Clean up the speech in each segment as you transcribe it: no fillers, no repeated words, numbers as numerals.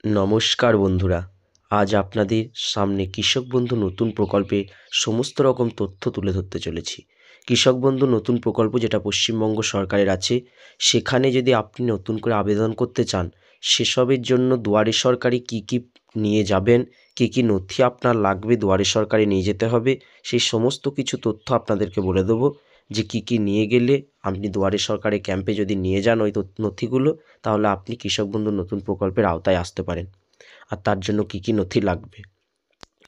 নমস্কার বন্ধুরা, আজ আপনাদের সামনে কৃষক বন্ধু নতুন প্রকল্পে সমস্ত রকম তথ্য তুলে ধরতে চলেছি। কৃষক বন্ধু নতুন প্রকল্প যেটা পশ্চিমবঙ্গ সরকারের আছে, সেখানে যদি আপনি নতুন করে আবেদন করতে চান, সেসবের জন্য দুয়ারে সরকারে কী কী নিয়ে যাবেন, কী কী নথি আপনার লাগবে দুয়ারে সরকারে নিয়ে যেতে হবে, সেই সমস্ত কিছু তথ্য আপনাদেরকে বলে দেবো যে কী কী নিয়ে গেলে আপনি দুয়ারে সরকারে ক্যাম্পে যদি নিয়ে যান ওই নথিগুলো, তাহলে আপনি কৃষক বন্ধু নতুন প্রকল্পের আওতায় আসতে পারেন। আর তার জন্য কী কী নথি লাগবে,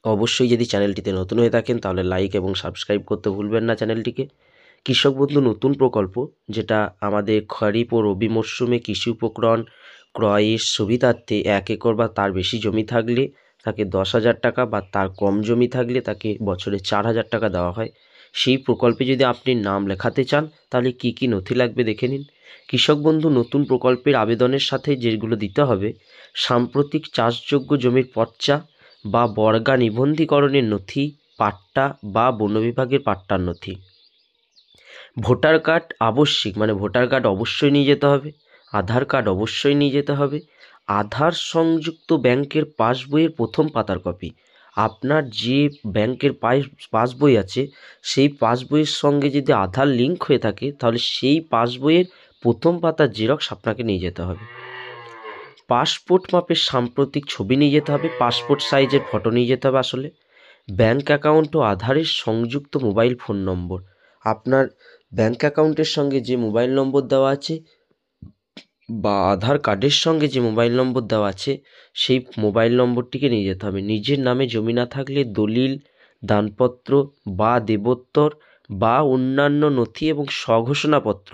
অবশ্যই যদি চ্যানেলটিতে নতুন হয়ে থাকেন তাহলে লাইক এবং সাবস্ক্রাইব করতে ভুলবেন না চ্যানেলটিকে। কৃষক বন্ধু নতুন প্রকল্প যেটা আমাদের খরিফ ও রবি মরশুমে কৃষি উপকরণ ক্রয়ের সুবিধার্থে 1 একর বা তার বেশি জমি থাকলে তাকে 10,000 টাকা, বা তার কম জমি থাকলে তাকে বছরে 4,000 টাকা দেওয়া হয়। সেই প্রকল্পে যদি আপনি নাম লেখাতে চান তাহলে কী কী নথি লাগবে দেখে নিন। কৃষক বন্ধু নতুন প্রকল্পের আবেদনের সাথে যেগুলো দিতে হবে: সাম্প্রতিক চাষযোগ্য জমির পর্চা বা বর্গা নিবন্ধীকরণের নথি, পাট্টা বা বন বিভাগের পাট্টার নথি। ভোটার কার্ড আবশ্যিক, মানে ভোটার কার্ড অবশ্যই নিয়ে যেতে হবে। আধার কার্ড অবশ্যই নিয়ে যেতে হবে। আধার সংযুক্ত ব্যাংকের পাসবইয়ের প্রথম পাতার কপি। আপনার যে ব্যাংকের পাসবই আছে, সেই পাসবইয়ের সঙ্গে যদি আধার লিঙ্ক হয়ে থাকে তাহলে সেই পাসবইয়ের প্রথম পাতার জেরক্স আপনাকে নিয়ে যেতে হবে। পাসপোর্ট মাপের সাম্প্রতিক ছবি নিয়ে যেতে হবে, পাসপোর্ট সাইজের ফটো নিয়ে যেতে হবে। আসলে ব্যাংক অ্যাকাউন্ট ও আধারের সংযুক্ত মোবাইল ফোন নম্বর, আপনার ব্যাংক অ্যাকাউন্টের সঙ্গে যে মোবাইল নম্বর দেওয়া আছে বা আধার কার্ডের সঙ্গে যে মোবাইল নম্বর দেওয়া আছে, সেই মোবাইল নম্বরটিকে নিয়ে যেতে হবে। নিজের নামে জমি না থাকলে দলিল, দানপত্র বা দেবোত্তর বা অন্যান্য নথি এবং স্বঘোষণাপত্র,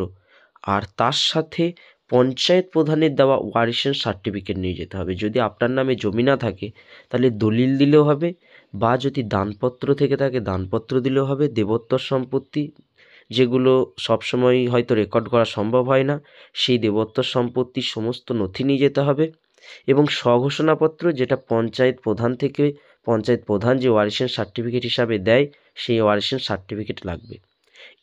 আর তার সাথে পঞ্চায়েত প্রধানের দেওয়া ওয়ারিশের সার্টিফিকেট নিয়ে যেতে হবে। যদি আপনার নামে জমি না থাকে তাহলে দলিল দিলেও হবে, বা যদি দানপত্র থেকে থাকে দানপত্র দিলেও হবে। দেবোত্তর সম্পত্তি, যেগুলো সবসময় হয়তো রেকর্ড করা সম্ভব হয় না, সেই দেবোত্তর সম্পত্তির সমস্ত নথি নিয়ে যেতে হবে। এবং স্বঘোষণাপত্র, যেটা পঞ্চায়েত প্রধান যে ওয়ারিশের সার্টিফিকেট হিসাবে দেয়, সেই ওয়ারিশের সার্টিফিকেট লাগবে।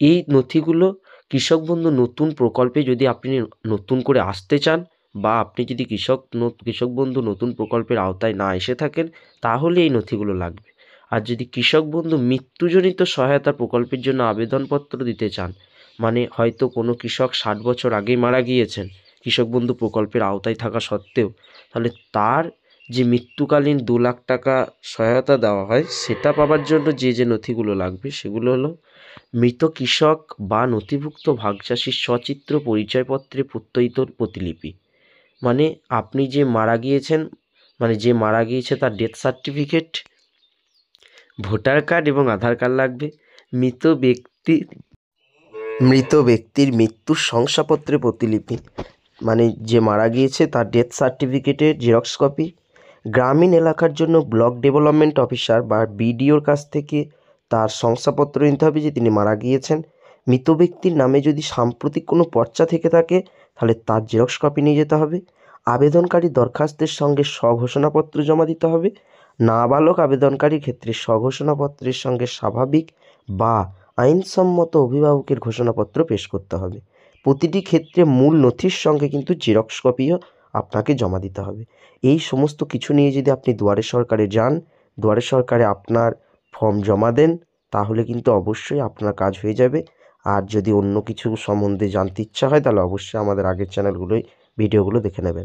এই নথিগুলো কৃষক বন্ধু নতুন প্রকল্পে যদি আপনি নতুন করে আসতে চান, বা আপনি যদি কৃষক বন্ধু নতুন প্রকল্পের আওতায় না এসে থাকেন, তাহলে এই নথিগুলো লাগবে। আর যদি কৃষক বন্ধু মৃত্যুজনিত সহায়তা প্রকল্পের জন্য আবেদনপত্র দিতে চান, মানে হয়তো কোনো কৃষক 60 বছর আগেই মারা গিয়েছেন কৃষক বন্ধু প্রকল্পের আওতায় থাকা সত্ত্বেও, তাহলে তার যে মৃত্যুকালীন 2 লাখ টাকা সহায়তা দেওয়া হয়, সেটা পাওয়ার জন্য যে নথিগুলো লাগবে সেগুলো হলো: মৃত কৃষক বা নথিভুক্ত ভাগচাষীর সচিত্র পরিচয়পত্রে প্রত্যয়িত প্রতিলিপি, মানে আপনি যে মারা গিয়েছেন, মানে যে মারা গিয়েছে তার ডেথ সার্টিফিকেট, ভোটার কার্ড এবং আধার কার্ড লাগবে। মৃত ব্যক্তির মৃত্যুর শংসাপত্রের প্রতিলিপি, মানে যে মারা গিয়েছে তার ডেথ সার্টিফিকেটের জেরক্স কপি। গ্রামীণ এলাকার জন্য ব্লক ডেভেলপমেন্ট অফিসার বা বিডিওর কাছ থেকে তার শংসাপত্র নিতে হবে যে তিনি মারা গিয়েছেন। মৃত ব্যক্তির নামে যদি সাম্প্রতিক কোনো পর্চা থেকে থাকে তাহলে তার জেরক্স কপি নিয়ে যেতে হবে। আবেদনকারী দরখাস্তের সঙ্গে স্বঘোষণাপত্র জমা দিতে হবে। নাবালক আবেদনকারীর ক্ষেত্রে স্বঘোষণাপত্রের সঙ্গে স্বাভাবিক বা আইনসম্মত অভিভাবকের ঘোষণাপত্র পেশ করতে হবে। প্রতিটি ক্ষেত্রে মূল নথির সঙ্গে কিন্তু জেরক্স কপিও আপনাকে জমা দিতে হবে। এই সমস্ত কিছু নিয়ে যদি আপনি দুয়ারে সরকারে যান, দুয়ারে সরকারে আপনার ফর্ম জমা দেন, তাহলে কিন্তু অবশ্যই আপনার কাজ হয়ে যাবে। আর যদি অন্য কিছু সম্বন্ধে জানতে ইচ্ছা হয় তাহলে অবশ্যই আমাদের আগের ভিডিওগুলো দেখে নেবেন।